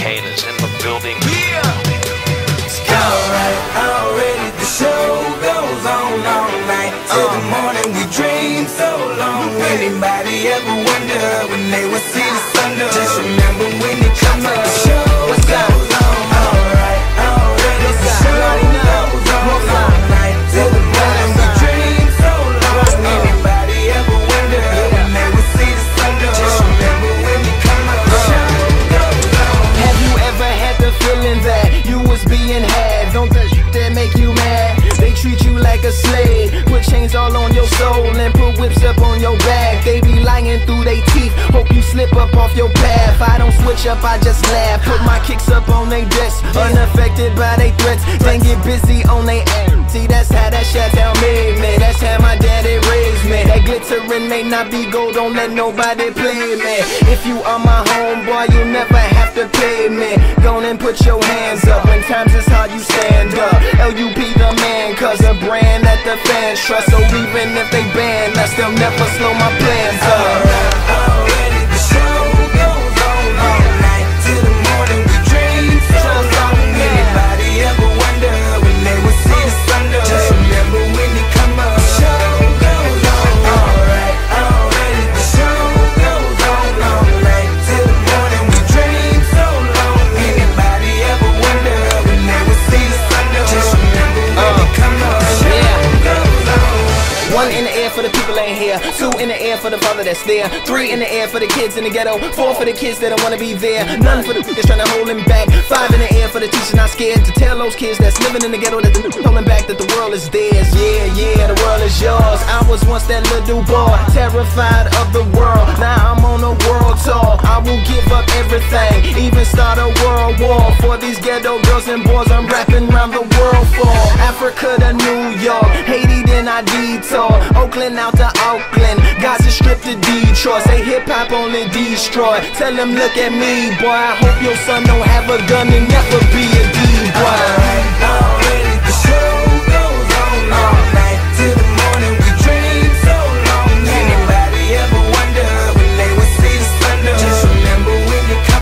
Cicadas in the building. Already the show goes on all night till the morning. We dream so long. Anybody ever wonder when they would see the sun? Just remember when it comes up, the show goes on. Already the show goes on all night till the morning. We dream so long. Anybody ever wonder when they would see the sun? Just remember when it comes up, the show goes on. Have you ever had the feeling that you was being had? Don't that shit that make you mad? They treat you like a slave, put chains all on your soul and put whips up on your back. They be lying through they teeth, hope you slip up off your path. I don't switch up, I just laugh, put my kicks up on they desk, unaffected by they threats. Then get busy on they ass. See, that's how that Chi-Town made me, that's how my daddy raised me. That glittering may not be gold, don't let nobody play me. If you are my homeboy, you never have to pay me. Go on and put your hands up, when times is hard you stand up. LUP the man, cause a brand that the fans trust. So even if they ban us, they'll never slow my plans up. Already the show goes on all night till the morning. We dream so long. Anybody ever wonder when they would see the sun? Just remember when it come up, the show goes on. Already the show goes on all night till the morning. We dream so long. Anybody ever wonder when they would see the sun? Just remember when it come up, the show goes on. One in the air for the people ain't here, two in the air for the father that's there, three in the air for the kids in the ghetto, four for the kids that don't wanna be there, none for the niggas trying to hold him back, five in the air for the teacher not scared to tell those kids that's living in the ghetto that they're holding back that the world is theirs. Yeah, the world is yours. I was once that little boy, terrified of the world. Now I'm on a world tour. I will give up everything, even start a world war for these ghetto girls and boys I'm rapping around the world for. Africa to New York, Haiti then I detour, Oakland out to Auckland, Gaza Strip to Detroit. Say hip hop only destroy. Tell them look at me, boy. I hope your son don't have a gun and never